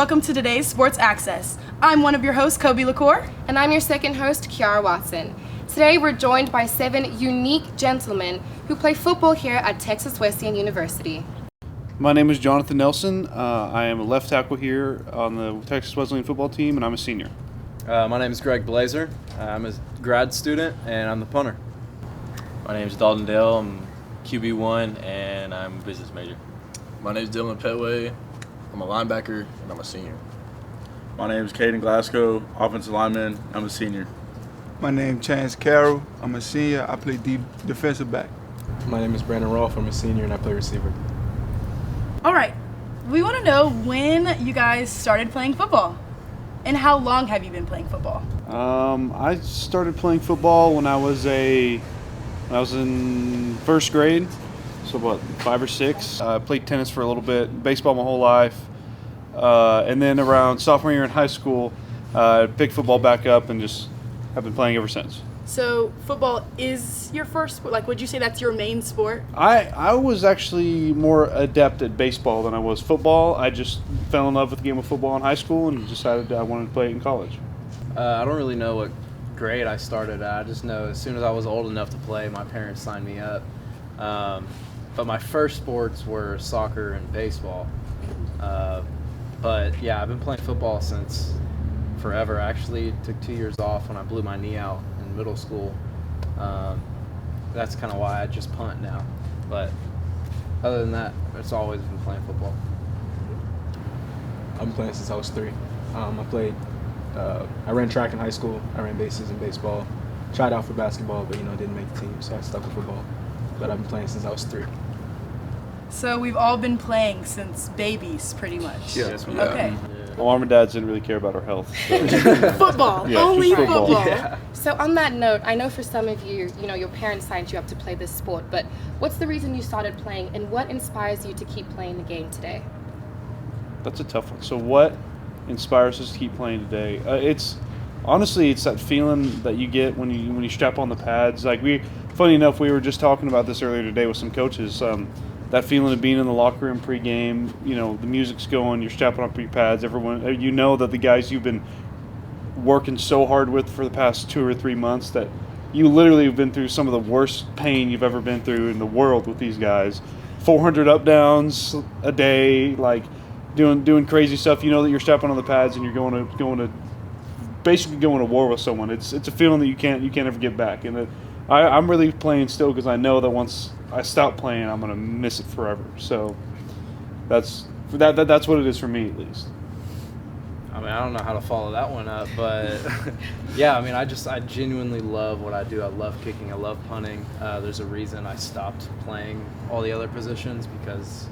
welcome to today's Sports Access. I'm one of your hosts, Kobi LaCour. And I'm your second host, Chiara Watson. Today we're joined by 7 unique gentlemen who play football here at Texas Wesleyan University. My name is Jonathan Nelson. I am a left tackle here on the Texas Wesleyan football team, and I'm a senior. My name is Greg Blazer. I'm a grad student, and I'm the punter. My name is Dalton Dale. I'm QB1, and I'm a business major. My name is Dylan Petway. I'm a linebacker, and I'm a senior. My name is Caden Glasgow, offensive lineman. I'm a senior. My name is Chance Carroll. I'm a senior. I play defensive back. My name is Brandon Rolfe. I'm a senior, and I play receiver. All right, we want to know when you guys started playing football, and how long have you been playing football? I started playing football when I was in first grade, so about 5 or 6. I played tennis for a little bit, baseball my whole life, and then around sophomore year in high school, I picked football back up and just have been playing ever since. So football is your first sport? Like, would you say that's your main sport? I was actually more adept at baseball than I was football. I just fell in love with the game of football in high school and decided I wanted to play it in college. I don't really know what grade I started at. I just know as soon as I was old enough to play, my parents signed me up. But my first sports were soccer and baseball. But yeah, I've been playing football since forever. I actually took 2 years off when I blew my knee out in middle school. That's kind of why I just punt now. But other than that, it's always been playing football. I've been playing since I was 3. I ran track in high school. I ran bases in baseball. Tried out for basketball, but didn't make the team, so I stuck with football. But I've been playing since I was 3. So we've all been playing since babies, pretty much. Yes, Okay. Yeah. Well, mom and dad didn't really care about our health. So. Football, yeah, only just football. football. Yeah. So on that note, I know for some of you, your parents signed you up to play this sport, but what's the reason you started playing, and what inspires you to keep playing the game today? That's a tough one. So what inspires us to keep playing today? It's that feeling that you get when you strap on the pads. Funny enough, we were just talking about this earlier today with some coaches. That feeling of being in the locker room pregame, the music's going, you're strapping on your pads. Everyone, that the guys you've been working so hard with for the past 2 or 3 months, that you literally have been through some of the worst pain you've ever been through in the world with these guys. 400 up downs a day, doing crazy stuff. You know that you're strapping on the pads and you're basically going to war with someone. It's a feeling that you can't ever get back. And I'm really playing still because I know that once I stop playing, I'm gonna miss it forever. So that's what it is for me, at least. I don't know how to follow that one up, but yeah, I genuinely love what I do. I love kicking. I love punting. There's a reason I stopped playing all the other positions because,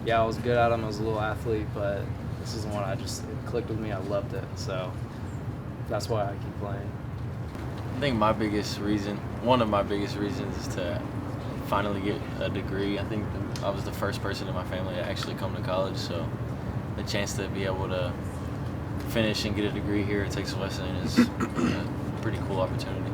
yeah, I was good at them. I was a little athlete, but this is one it clicked with me. I loved it, so that's why I keep playing. I think one of my biggest reasons is to finally get a degree. I think I was the first person in my family to actually come to college, so the chance to be able to finish and get a degree here at Texas Wesleyan is a pretty cool opportunity.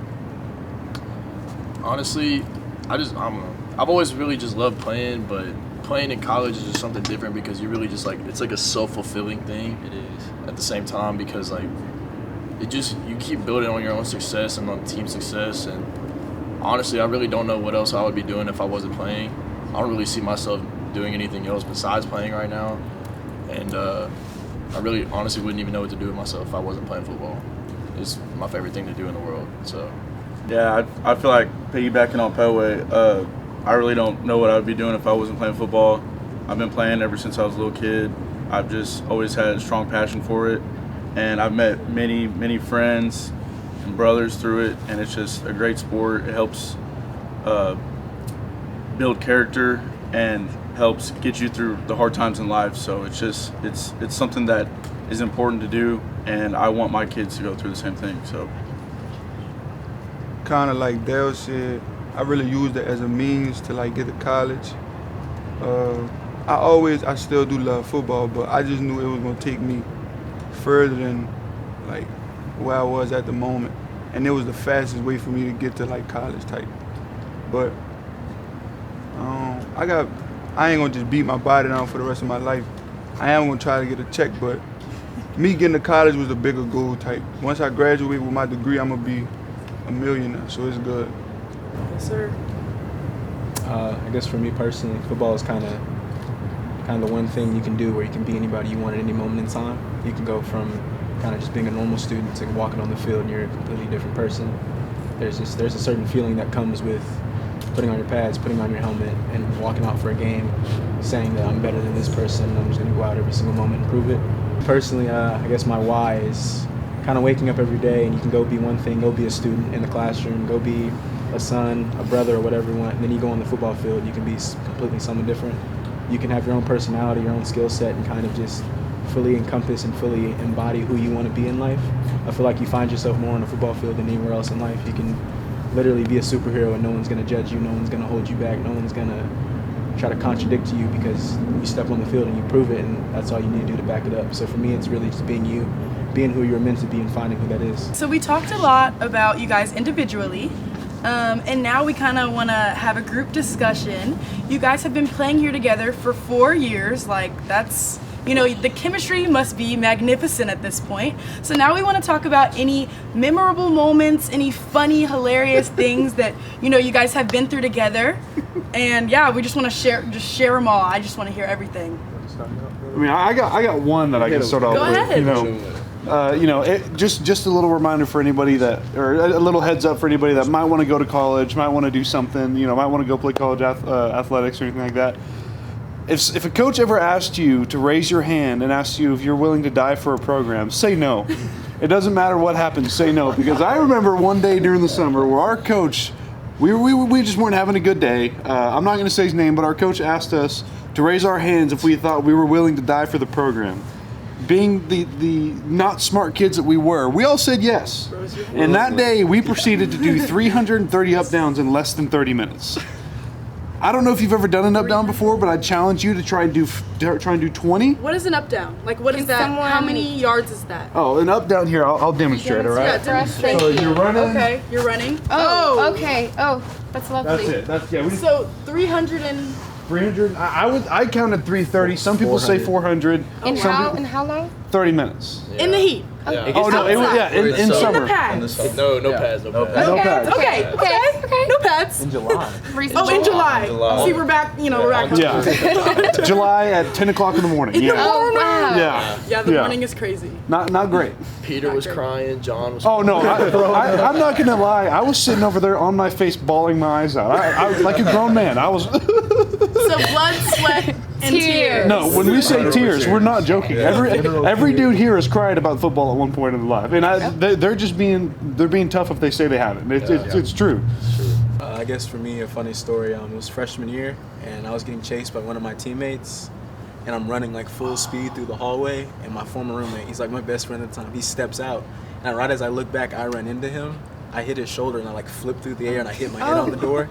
Honestly, I've always really just loved playing, but playing in college is just something different because you really just it's like a self-fulfilling thing. It is. At the same time, because you keep building on your own success and on team success, and honestly, I really don't know what else I would be doing if I wasn't playing. I don't really see myself doing anything else besides playing right now, and I really honestly wouldn't even know what to do with myself if I wasn't playing football. It's my favorite thing to do in the world. So Yeah, I feel like piggybacking on Petway, I really don't know what I would be doing if I wasn't playing football. I've been playing ever since I was a little kid. I've just always had a strong passion for it, and I've met many friends and brothers through it, and it's just a great sport. It helps build character and helps get you through the hard times in life. So it's something that is important to do, and I want my kids to go through the same thing. So Kind of like Dale said, I really used it as a means to get to college. I still do love football, but I just knew it was gonna take me further than where I was at the moment, and it was the fastest way for me to get to college type. But I ain't gonna just beat my body down for the rest of my life. I am gonna try to get a check, but me getting to college was the bigger goal type. Once I graduate with my degree, I'm gonna be a millionaire, so it's good. Yes, sir. I guess for me personally, football is kind of the one thing you can do where you can be anybody you want at any moment in time. You can go from kind of just being a normal student to walking on the field and you're a completely different person. There's a certain feeling that comes with putting on your pads, putting on your helmet, and walking out for a game, saying that I'm better than this person, and I'm just going to go out every single moment and prove it. Personally, I guess my why is kind of waking up every day and you can go be one thing, go be a student in the classroom, go be a son, a brother, or whatever you want, and then you go on the football field, you can be completely someone different. You can have your own personality, your own skill set, and kind of just fully encompass and fully embody who you want to be in life. I feel like you find yourself more on the football field than anywhere else in life. You can literally be a superhero and no one's going to judge you, no one's going to hold you back, no one's going to try to contradict you because you step on the field and you prove it, and that's all you need to do to back it up. So for me, it's really just being you, being who you're meant to be and finding who that is. So we talked a lot about you guys individually. And now we kind of want to have a group discussion. You guys have been playing here together for 4 years. Like, that's, you know, the chemistry must be magnificent at this point. So now we want to talk about any memorable moments, any funny, hilarious things that, you know, you guys have been through together. And yeah, we just want to share them all. I just want to hear everything. I mean, I got one that I can start off Go with. ahead. You know, just a little reminder for anybody that, or a little heads up for anybody that might want to go to college, might want to do something, you know, might want to go play college athletics or anything like that. If a coach ever asked you to raise your hand and asked you if you're willing to die for a program, say no. It doesn't matter what happens, say no. Because I remember one day during the summer where our coach, we just weren't having a good day. I'm not going to say his name, but our coach asked us to raise our hands if we thought we were willing to die for the program. Being the not smart kids that we were, we all said yes. And that day, we proceeded to do 330 up-downs in less than 30 minutes. I don't know if you've ever done an up-down before, but I'd challenge you to try and do 20. What is an up-down? Like, what is that? How many yards is that? Oh, an up-down here. I'll demonstrate, all right? Yeah, demonstrate. So you're running. Okay, you're running. Oh, okay. Oh, that's lovely. That's it. So 300 and... 300. I counted 330. Some people say 400. In how long? 30 minutes. Yeah. In the heat. Yeah. Oh no! In summer. In the pads. No pads. No pads. Okay. No pads. In July. Oh, in July. See, we're back. You know, we're back. Yeah. July at 10 o'clock in the morning. Yeah. Oh, wow. Yeah. Yeah, the morning is crazy. Not great. Peter was crying. John was. Oh no! I'm not gonna lie. I was sitting over there on my face, bawling my eyes out. I was like a grown man. I was. So blood, sweat, and tears. No, when we say tears, we're not joking. Every dude here has cried about football at one point in their life, and they're just being tough if they say they haven't. It's true. I guess for me, a funny story. It was freshman year, and I was getting chased by one of my teammates, and I'm running like full speed through the hallway, and my former roommate, he's like my best friend at the time, he steps out, and right as I look back, I run into him. I hit his shoulder, and I like flip through the air, and I hit my head on the door,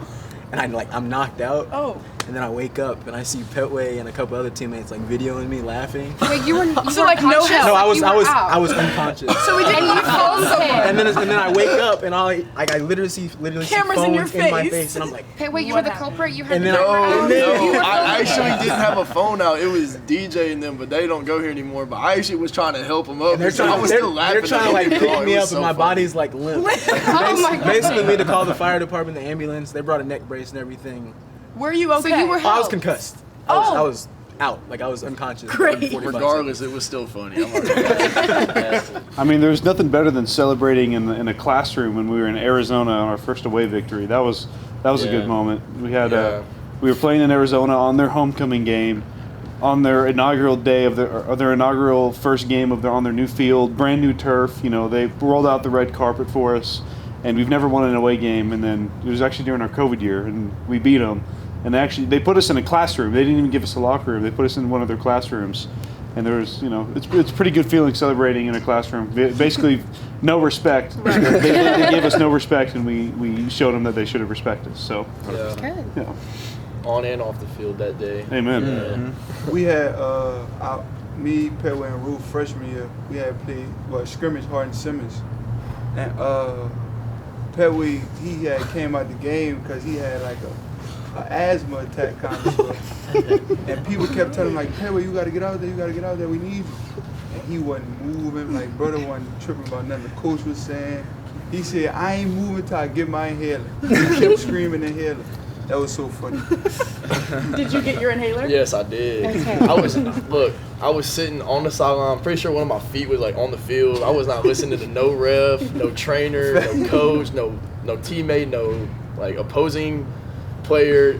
and I'm knocked out. Oh. And then I wake up and I see Petway and a couple other teammates like videoing me laughing. Wait, you were So like no help. No, I out. was unconscious. So we didn't even phone someone. And then I wake up and I literally see Cameras phones in your my face. face, and I'm like, Hey, wait, you were the culprit? You heard And the then- camera? No, I actually didn't have a phone out. It was DJ and them, but they don't go here anymore. But I actually was trying to help them up. and they're I was still laughing. trying to like at pick it. me It up, was and so my funny. body's like limp. Oh my God. Basically, we had to call the fire department, the ambulance. They brought a neck brace and everything. Were you okay? So you were I was helped. concussed. Oh. I was out. Like I was unconscious. Great. for 45 Regardless, seconds. it was still funny. I'm already I mean, there's nothing better than celebrating in a classroom when we were in Arizona on our first away victory. That was a good moment. We had we were playing in Arizona on their homecoming game, on their inaugural day of their inaugural first game on their new field, brand new turf. You know, they rolled out the red carpet for us, and we've never won an away game. And then it was actually during our COVID year, and we beat them. And they put us in a classroom. They didn't even give us a locker room. They put us in one of their classrooms. And there was, you know, it's a pretty good feeling celebrating in a classroom. Basically, no respect. They gave us no respect, and we showed them that they should have respected us. So, Good. yeah. on and off the field that day. Amen. We had me, Petway, and Ruth freshman year. We had played scrimmage Hardin Simmons, and Petway he had came out the game because he had like a asthma attack kind of stuff, and people kept telling him like, Petway, you got to get out there, we need you. he wasn't moving. Like, brother wasn't tripping about nothing the coach was saying. He said, I ain't moving till I get my inhaler. He kept screaming inhaler. That was so funny. Did you get your inhaler? Yes, I did. Okay. I was sitting on the sideline. I'm pretty sure one of my feet was like on the field. I was not listening to no ref, no trainer, no coach, no teammate, no like opposing player,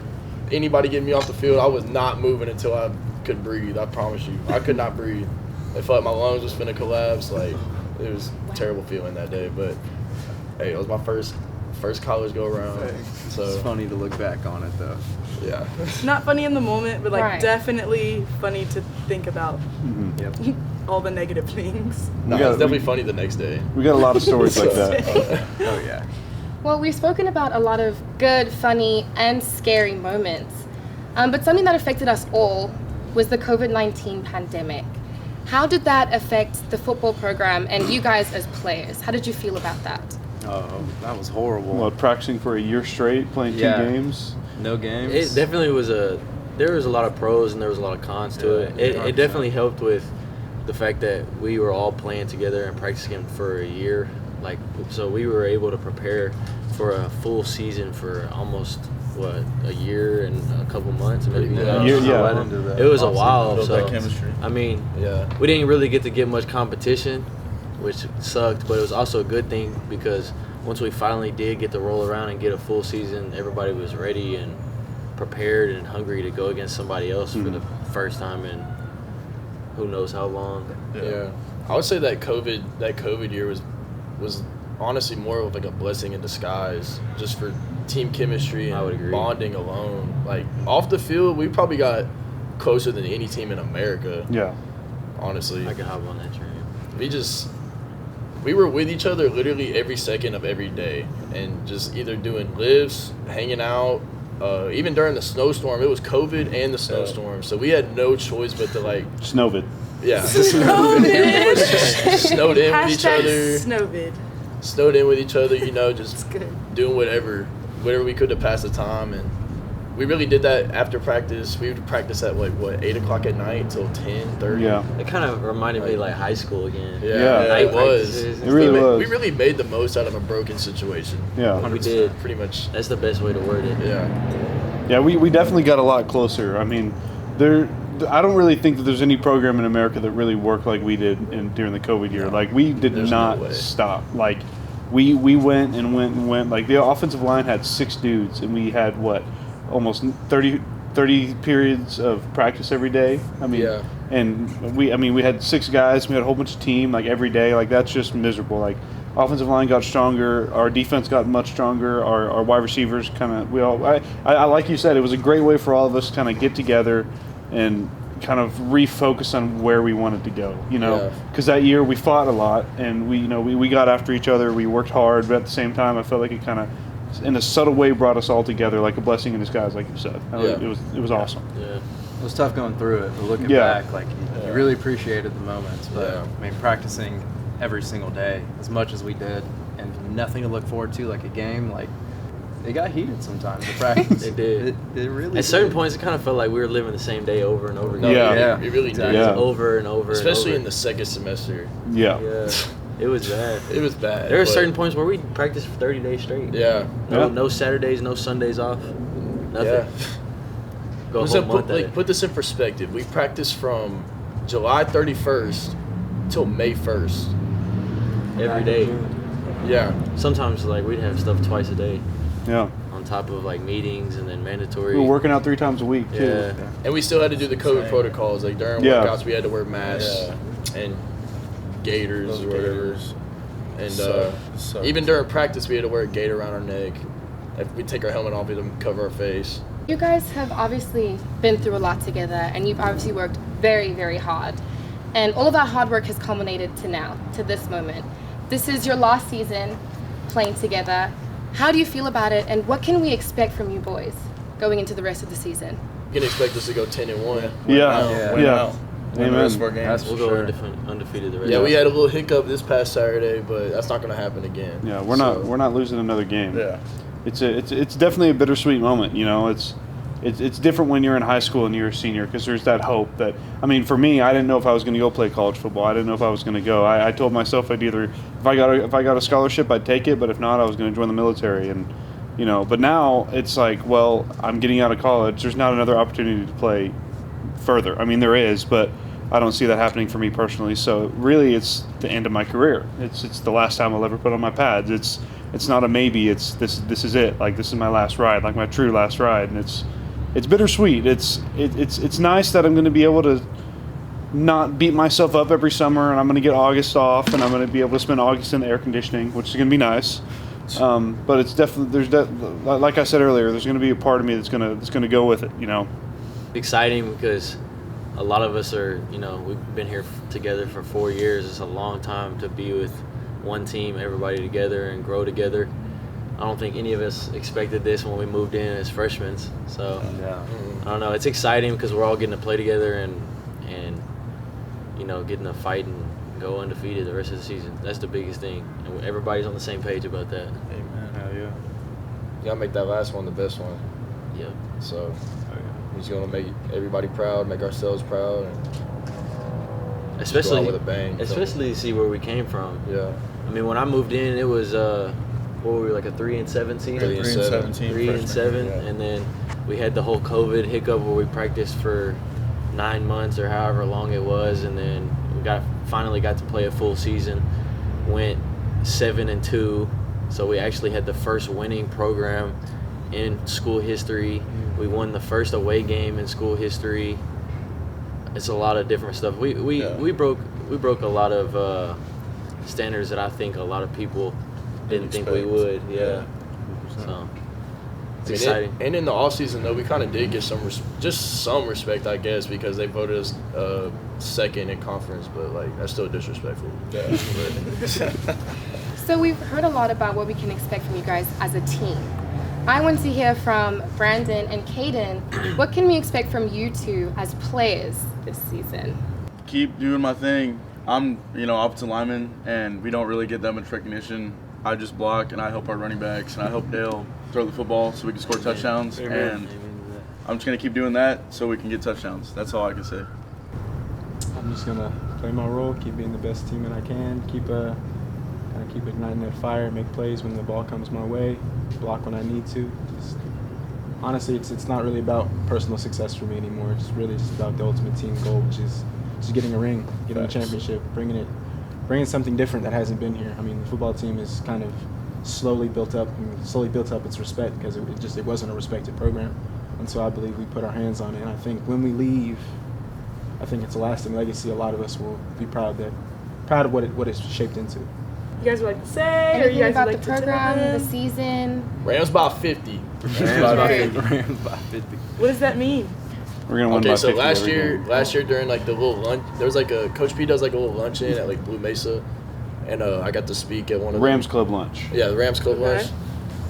anybody getting me off the field. I was not moving until I could breathe. I promise you, I could not breathe. It felt like my lungs was finna collapse. Like, it was a terrible feeling that day. But hey, it was my first college go around. So It's funny to look back on it though. yeah. Not funny in the moment, but like Right. definitely funny to think about Yep. all the negative things. No, got- it's definitely funny the next day. We got a lot of stories like that. Oh yeah. Well, we've spoken about a lot of good, funny, and scary moments. But something that affected us all was the COVID-19 pandemic. How did that affect the football program and you guys as players? How did you feel about that? Oh, that was horrible. Well, practicing for a year straight, playing 2 Yeah. games. No games. It definitely was there was a lot of pros and there was a lot of cons to Yeah, it. It 100%. definitely helped with the fact that we were all playing together and practicing for a year. Like, so we were able to prepare for a full season for almost a year and a couple months, maybe. Yeah. Yeah. It was a while. Build So that chemistry. I mean, Yeah. we didn't really get to get much competition, which sucked, but it was also a good thing because once we finally did get to roll around and get a full season, everybody was ready and prepared and hungry to go against somebody else for the first time in who knows how long. Yeah. I would say that COVID year was honestly more of like a blessing in disguise, just for team chemistry I would and agree. bonding alone. Like, off the field, we probably got closer than any team in America, Yeah. honestly. I could hop on that train. We were with each other literally every second of every day, and just either doing lifts, hanging out. Even during the snowstorm, it was COVID and the snowstorm, so we had no choice but to like, Snowvid. yeah, Snowvid. just snowed in with each Hashtag other. Snowvid. Snowed in with each other, you know, just It's good. doing whatever we could to pass the time. And we really did that after practice. We would practice at like 8 o'clock at night till 10:30. Yeah. It kind of reminded me like high school again. Yeah. It was. practices. It really was. We really made the most out of a broken situation. Yeah. We did. Pretty much. That's the best way to word it. Yeah. Yeah, we definitely got a lot closer. I mean, I don't really think that there's any program in America that really worked like we did during the COVID year. Like, we did There's no not way. stop. Like, we went and went and went. Like, the offensive line had 6 dudes, and we had, almost 30 periods of practice every day. I mean, Yeah. and we had 6 guys. We had a whole bunch of team, like, every day. Like, that's just miserable. Like, offensive line got stronger. Our defense got much stronger. Our wide receivers kind of I like you said, it was a great way for all of us to kind of get together and kind of refocus on where we wanted to go. You know, Yeah. because that year we fought a lot and we got after each other. We worked hard, but at the same time, I felt like it kind of, in a subtle way, brought us all together, like a blessing in disguise, like you said. Yeah. It was awesome. Yeah. It was tough going through it, but looking Yeah. back, like you really appreciated the moments. But Yeah. I mean, practicing every single day as much as we did, and nothing to look forward to, like a game, like it got heated sometimes. The practice, It did. It really. At certain did. points, it kind of felt like we were living the same day over and over No, again. Yeah. we really Exactly. did. Yeah. Over and over. Especially and in the second semester. Yeah. Yeah. It was bad. It was bad. There were but- certain points where we practiced for 30 days straight. Yeah. Yeah. No Saturdays, no Sundays off. Nothing. Yeah. Go a So whole month at it. put this in perspective. We practiced from July 31st till May 1st. Every day. Yeah. Sometimes like we'd have stuff twice a day Yeah. on top of like meetings and then mandatory. We were working out 3 times a week too. Yeah. And we still had to do the COVID protocols. Like, during Yeah. workouts, we had to wear masks and gaiters Those or whatever. gators. And Sucked. even during practice, we had to wear a gaiter around our neck. If we take our helmet off, we had to cover our face. You guys have obviously been through a lot together, and you've obviously worked very, very hard. And all of that hard work has culminated to now, to this moment. This is your last season playing together. How do you feel about it, and what can we expect from you boys going into the rest of the season? You can expect us to go 10-1. Yeah. Win Yeah. out. Win the rest of our That's games. We'll for go sure. undefeated the rest. Yeah, of we the had a little hiccup this past Saturday, but that's not going to happen again. Yeah, we're So, not losing another game. Yeah. It's definitely a bittersweet moment. You know, it's it's different when you're in high school and you're a senior because there's that hope that, I mean, for me, I didn't know if I was going to go play college football. I didn't know if I was going to go. I told myself I'd either, if I got a scholarship, I'd take it, but if not, I was going to join the military. And, you know, but now it's like, well, I'm getting out of college. There's not another opportunity to play further. I mean, there is, but I don't see that happening for me personally. So really, it's the end of my career. It's the last time I'll ever put on my pads. It's not a maybe. It's this is it. Like, this is my last ride, like my true last ride, and it's bittersweet. It's nice that I'm going to be able to not beat myself up every summer, and I'm going to get August off, and I'm going to be able to spend August in the air conditioning, which is going to be nice. But it's definitely like I said earlier, there's going to be a part of me that's going to go with it. You know, Exciting because a lot of us are, you know, we've been here together for 4 years. It's a long time to be with one team, everybody together, and grow together. I don't think any of us expected this when we moved in as freshmen. So I don't know. It's exciting because we're all getting to play together and you know, getting to fight and go undefeated the rest of the season. That's the biggest thing, and everybody's on the same page about that. Amen. Hell yeah. You gotta make that last one the best one. Yep. So we're just gonna make everybody proud, make ourselves proud, and just go out with a bang. Especially see where we came from. Yeah. I mean, when I moved in, it was what were we, like a 3-7 season? 3-17. 3-7, yeah. and then we had the whole COVID hiccup where we practiced for 9 months or however long it was, and then we finally got to play a full season. Went 7-2, so we actually had the first winning program in school history. We won the first away game in school history. It's a lot of different stuff. We broke a lot of standards that I think a lot of people didn't think we would. Yeah. So it's exciting. And in the off season though, we kind of did get some respect, I guess, because they voted us second in conference, but like that's still disrespectful. Yeah. So we've heard a lot about what we can expect from you guys as a team. I want to hear from Brandon and Caden. What can we expect from you two as players this season? Keep doing my thing. I'm, offensive lineman, and we don't really get that much recognition. I just block, and I help our running backs, and I help Dale throw the football so we can score touchdowns. And I'm just going to keep doing that so we can get touchdowns. That's all I can say. I'm just gonna play my role, keep being the best teammate I can, keep igniting that fire, make plays when the ball comes my way, block when I need to. Honestly, it's not really about personal success for me anymore. It's really just about the ultimate team goal, which is just getting a ring, getting a championship, bringing something different that hasn't been here. I mean, the football team is kind of slowly built up its respect because it wasn't a respected program, and so I believe we put our hands on it. And I think when we leave, I think it's a lasting legacy. A lot of us will be proud of what it's shaped into. You guys would like to say, Anything or you guys about would like the program, to the season? Rams by 50. Rams by 50. What does that mean? We're gonna win by 50 every game. last year during like the little lunch, there was like a Coach P does like a little luncheon at like Blue Mesa, and I got to speak at one of Rams Club lunch. Yeah, the Rams Club Okay. lunch,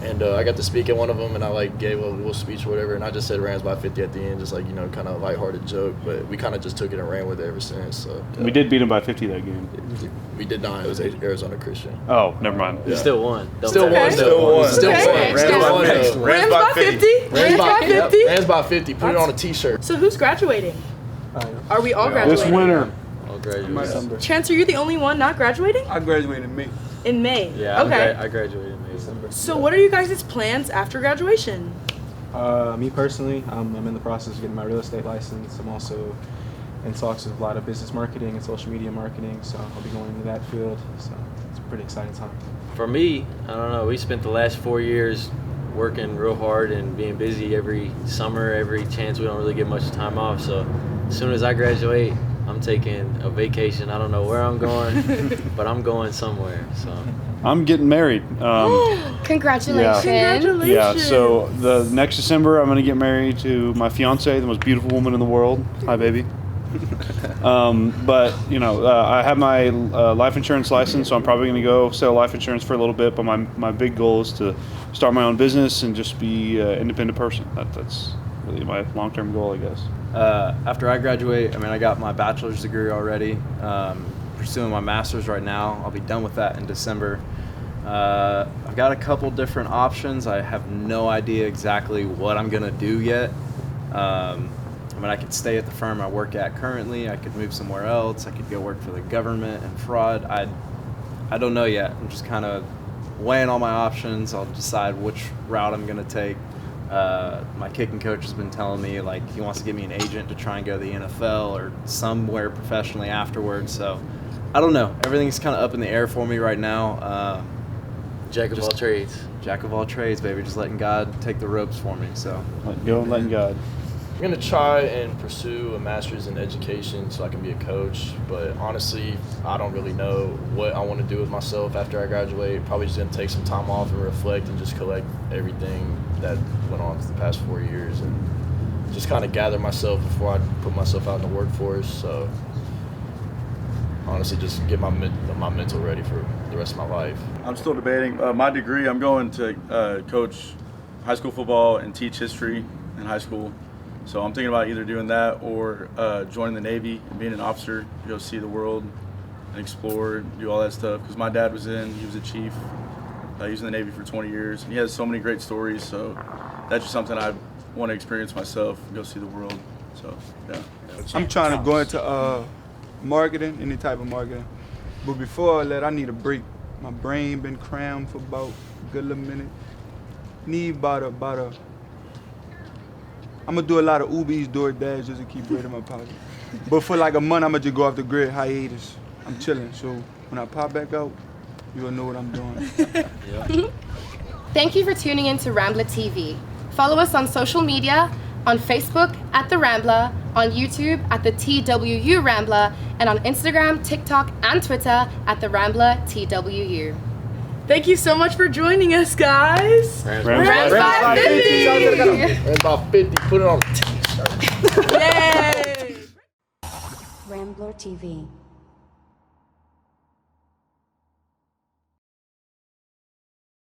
and I got to speak at one of them, and I like gave a little speech or whatever, and I just said Rams by 50 at the end, just like kind of lighthearted joke, but we kind of just took it and ran with it ever since. So We did beat them by 50 that game. we did not. It was Arizona Christian. Oh, never mind. We still won. Still won. Still won. Okay. Rams by 50? Rams by 50? Rams by 50. Put it on a T-shirt. So who's graduating? Are we all graduating? This winter. I'll graduate. Chance, are you the only one not graduating? I graduated in May. In May. Yeah, Okay. I graduated in May. So what are you guys' plans after graduation? Me personally, I'm in the process of getting my real estate license. I'm also in talks with a lot of business marketing and social media marketing, so I'll be going into that field. So it's a pretty exciting time. For me, I don't know. We spent the last 4 years working real hard and being busy every summer, every chance. We don't really get much time off. So as soon as I graduate, I'm taking a vacation. I don't know where I'm going, but I'm going somewhere. So I'm getting married. Congratulations. Congratulations. Yeah, so the next December, I'm going to get married to my fiance, the most beautiful woman in the world. Hi, baby. But, I have my life insurance license, so I'm probably going to go sell life insurance for a little bit. But my big goal is to start my own business and just be an independent person. That's really my long-term goal, I guess. After I graduate, I got my bachelor's degree already. Pursuing my master's right now. I'll be done with that in December. I've got a couple different options. I have no idea exactly what I'm going to do yet. I mean, I could stay at the firm I work at currently. I could move somewhere else. I could go work for the government and fraud. I don't know yet. I'm just kind of weighing all my options. I'll decide which route I'm going to take. My kicking coach has been telling me like he wants to give me an agent to try and go to the NFL or somewhere professionally afterwards. So I don't know. Everything's kind of up in the air for me right now. Jack of all trades. Jack of all trades, baby. Just letting God take the ropes for me. So Letting go and letting God. I'm going to try and pursue a master's in education so I can be a coach, but honestly, I don't really know what I want to do with myself after I graduate. Probably just going to take some time off and reflect and just collect everything that went on for the past 4 years and just kind of gather myself before I put myself out in the workforce. So honestly, just get my mental ready for the rest of my life. I'm still debating. My degree, I'm going to coach high school football and teach history in high school. So I'm thinking about either doing that or joining the Navy and being an officer, go see the world and explore, do all that stuff. Because my dad was he was a chief. He was in the Navy for 20 years. And he has so many great stories. So that's just something I want to experience myself, go see the world. So, yeah. I'm trying to go into marketing, any type of marketing. But before all that, I need a break. My brain been crammed for about a good little minute. Need about a I'm gonna do a lot of Ubis, DoorDash just to keep bread in my pocket. But for like a month, I'm gonna just go off the grid, hiatus. I'm chilling, so when I pop back out, you'll know what I'm doing. Thank you for tuning in to Rambler TV. Follow us on social media, on Facebook at The Rambler, on YouTube at the TWU Rambler, and on Instagram, TikTok, and Twitter at The Rambler TWU. Thank you so much for joining us, guys. Rams by 50. Rams by 50. Put it on a t-shirt. Yay! Rambler TV.